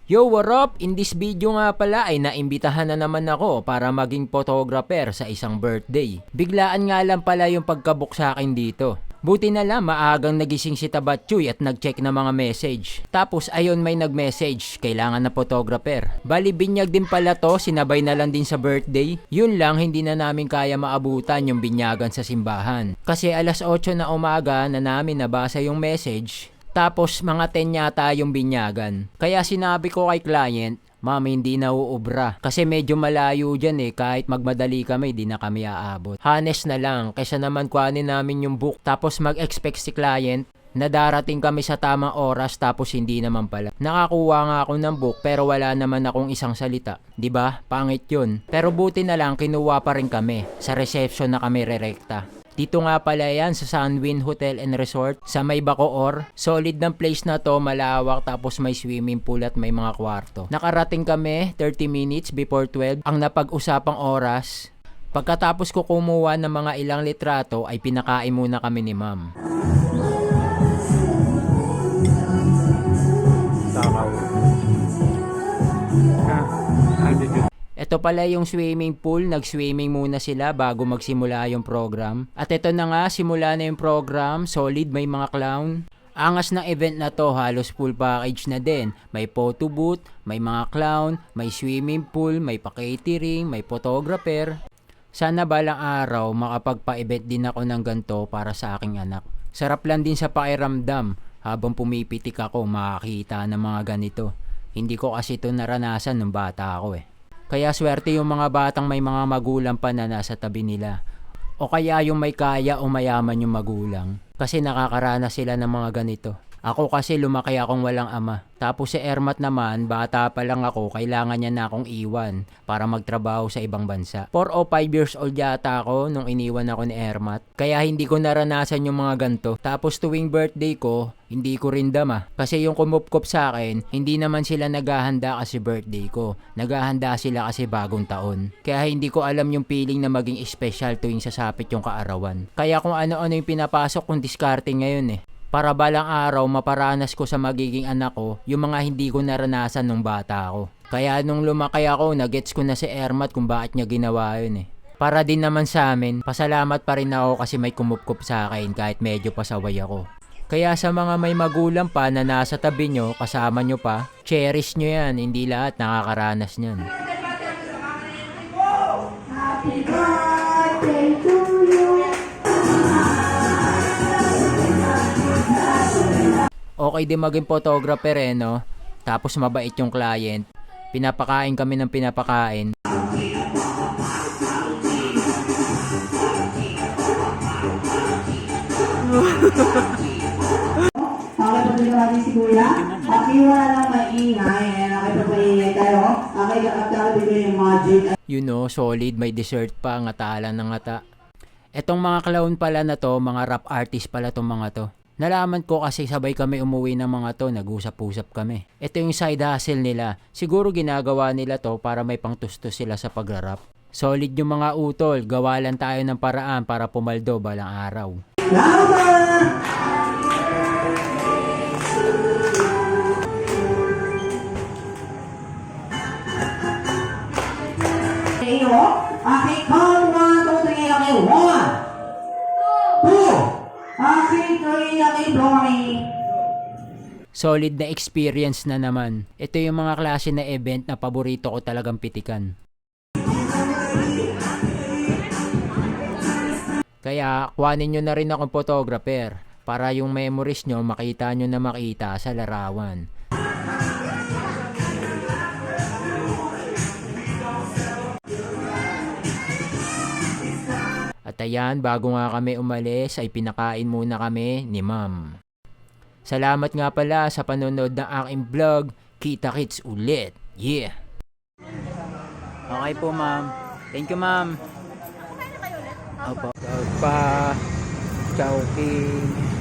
Yo, what up? In this video nga pala ay naimbitahan na naman ako para maging photographer sa isang birthday. Biglaan nga lang pala yung pagkabook sa akin dito. Buti na lang maagang nagising si Tabatchoy at nag-check ng mga message. Tapos ayun may nag-message, kailangan na photographer. Bali binyag din pala to, sinabay na lang din sa birthday. Yun lang, hindi na namin kaya maabutan yung binyagan sa simbahan. Kasi alas 8 na umaga na namin nabasa yung message. Tapos mga 10 yata yung binyagan. Kaya sinabi ko kay client, ma'am hindi na uubra. Kasi medyo malayo dyan kahit magmadali kami di na kami aabot. Hanes na lang, kaysa naman kuhanin namin yung book. Tapos mag-expect si client na darating kami sa tamang oras tapos hindi naman pala. Nakakuha nga ako ng book pero wala naman akong isang salita. 'Di ba? Pangit 'yun. Pero buti na lang kinuha pa rin kami. Sa reception na kami rerekta. Dito nga pala yan sa Sunwin Hotel and Resort sa may Bacoor. Solid ng place na to, malawak tapos may swimming pool at may mga kwarto. Nakarating kami 30 minutes before 12 ang napag-usapang oras. Pagkatapos ko kumuha ng mga ilang litrato ay pinakain muna kami ni ma'am. Ito pala yung swimming pool, nag-swimming muna sila bago magsimula yung program. At ito na nga, simula na yung program, solid, may mga clown. Angas ng event na to, halos full package na din. May photo booth, may mga clown, may swimming pool, may pa-catering, may photographer. Sana balang araw makapagpa-event din ako ng ganito para sa aking anak. Sarap lang din sa pakiramdam, habang pumipitik ako makakita ng mga ganito. Hindi ko kasi ito naranasan nung bata ako Kaya swerte yung mga batang may mga magulang pa na nasa tabi nila. O kaya yung may kaya o mayaman yung magulang. Kasi nakakaranas sila ng mga ganito. Ako kasi lumaki akong walang ama. Tapos si Ermat naman, bata pa lang ako, kailangan niya na akong iwan para magtrabaho sa ibang bansa. 4 o 5 years old yata ako nung iniwan ako ni Ermat. Kaya hindi ko naranasan yung mga ganto. Tapos tuwing birthday ko, hindi ko rin dama. Kasi yung kumupkop sa akin, hindi naman sila naghahanda kasi birthday ko. Naghahanda sila kasi bagong taon. Kaya hindi ko alam yung feeling na maging special tuwing sasapit yung kaarawan. Kaya kung ano-ano yung pinapasok kong diskarte ngayon para balang araw maparanas ko sa magiging anak ko yung mga hindi ko naranasan nung bata ako. Kaya nung lumaki ako, nagets ko na si Ermat kung bakit niya ginawa yun Para din naman sa amin, pasalamat pa rin ako kasi may kumupkop sa akin kahit medyo pasaway ako. Kaya sa mga may magulang pa na nasa tabi nyo, kasama nyo pa, cherish nyo yan, hindi lahat nakakaranas nyan. Happy birthday to you. Okay din maging photographer no? Tapos mabait yung client. Pinapakain kami ng pinapakain. Okay, natin si Kuya. At wala lang maingay. Nakipagpaingay tayo. Okay, kakapta bigay yung magic. You know, solid. May dessert pa. Ngatalan ng ngata. Etong mga clown pala na to, mga rap artist pala tong mga to. Nalaman ko kasi sabay kami umuwi ng mga to, nag-usap-usap kami. Ito yung side hustle nila. Siguro ginagawa nila to para may pangtustos sila sa pagrarap. Solid yung mga utol, gawa lang tayo ng paraan para pumaldo balang araw. Okay, count 1, 2, 3, okay, 1, 2, solid na experience na naman. Ito yung mga klase na event na paborito ko talagang pitikan. Kaya kuhanin nyo na rin akong photographer para yung memories nyo makita nyo na makita sa larawan. At ayan, bago nga kami umalis ay pinakain muna kami ni ma'am. Salamat nga pala sa panonood ng aking vlog. Kita-kits ulit. Yeah! Okay po ma'am. Thank you ma'am. Opo. Pa Chowking.